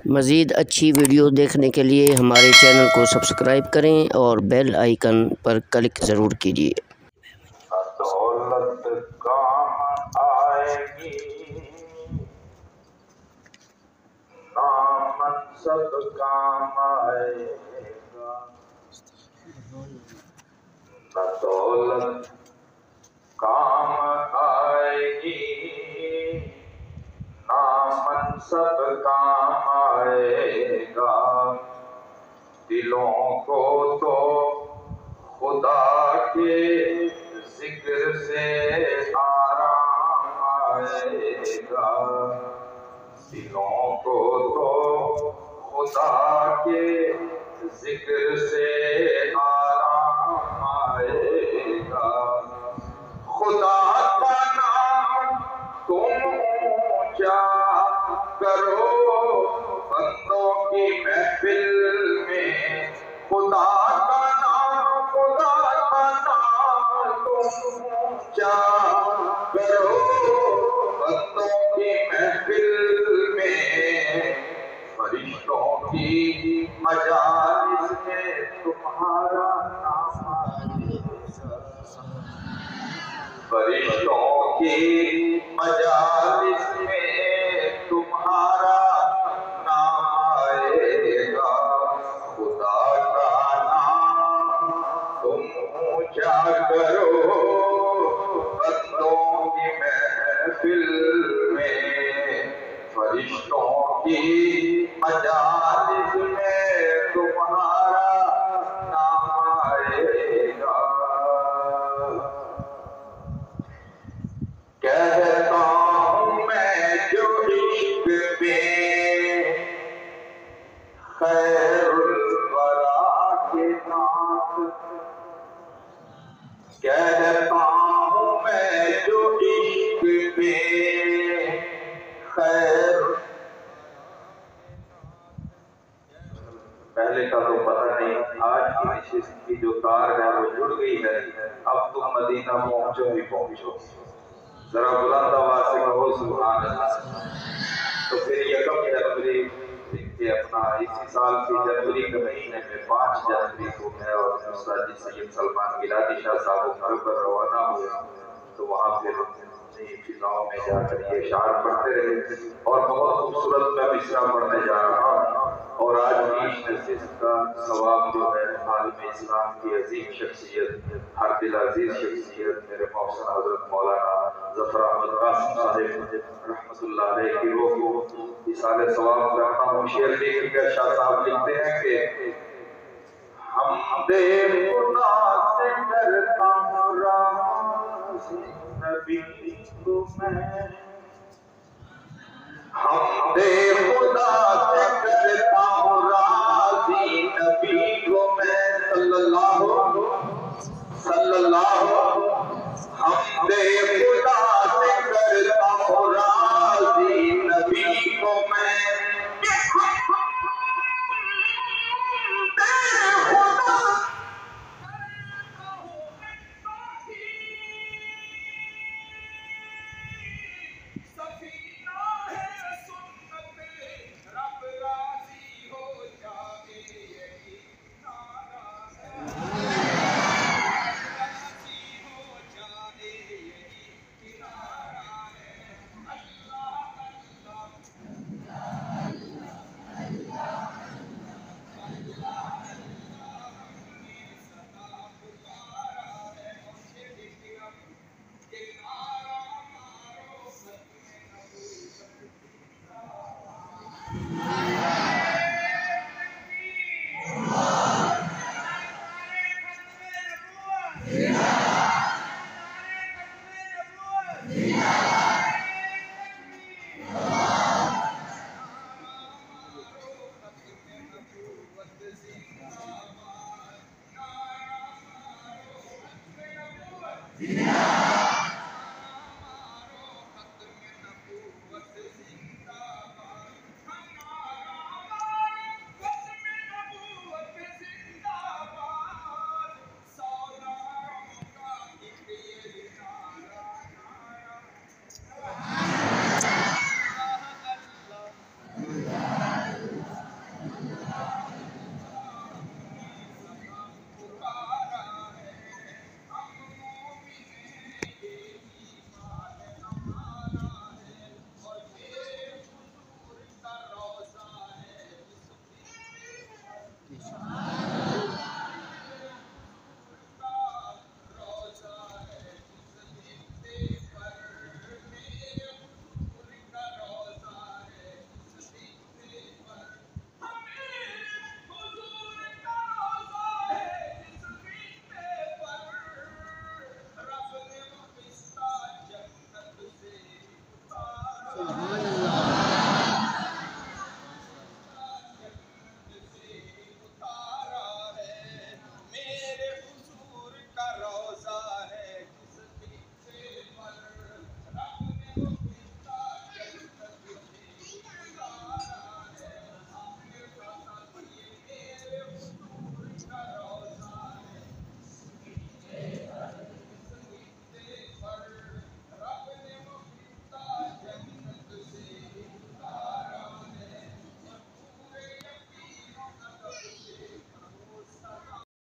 مزید اچھی ویڈیو دیکھنے کے لیے ہمارے چینل کو سبسکرائب کریں اور بیل آئیکن پر کلک ضرور کیجیے۔ دولت کام آئے گی، نہ منصب کام آئے گا، نہ دولت کام آئے گی، نہ منصب کام آئے گا، دلوں کو تو خدا کے ذکر سے آرام آئے گا، دلوں کو تو خدا کے ذکر سے آرام آئے گا، خدا کا نام تم اونچا کرو بندوں کی محفل میں، خدا کا نام تم اونچا کرو بندوں کی محفل میں، فرشتوں کی مجالس میں تمہارا نام آئے گا، فرشتوں کی مجالس میں تمہارا نام آئے گا، خدا کا نام تم اونچا کرو بندوں کی محفل میں، فرشتوں کی مجالس میں تمہارا نام آئے گا، کہتا ہوں میں جو عشق میں خیر الورا کے نعت، کہتا ہوں میں جو عشق میں خیر، پہلے کا تو پتہ نہیں، آج کی نشست کی جو تار ہے وہ جڑ گئی ہے، اب تم مدینہ پہنچو ہی پہنچو، ذرا بلند آواز سے کہو سبحان اللہ۔ تو پھر یکم جنوری دیکھیے اپنا اسی سال کی جنوری کے مہینے میں 5 جنوری کو ہے، اور استاد جی سید سلمان گیلانی شاہ صاحب گھر پر روانہ ہوئے، تو وہاں پھر نئی فضاؤں میں جا کر یہ اشعار پڑھتے رہے، اور بہت خوبصورت میں مصرع پڑھنے جا رہا ہوں، اور آج بھی نشست کا ثواب جو ہے عالم اسلام کی عظیم شخصیت، ہر دل عزیز شخصیت میرے محسن حضرت مولانا ظفر احمد قاسم صاحب رحمت اللہ علیہ کی روح کو اصال ثواب کرتا ہوں۔ شعر لکھ کر شاہ صاحب لکھتے ہیں کہ حمد خدا سے کرتا ہوں راضی نبی کو میں، حمد خدا سے کرتا ہوں راضی نبی کو میں، صلی اللہ حمد خدا سے کرتا ہوں راضی نبی کو میں،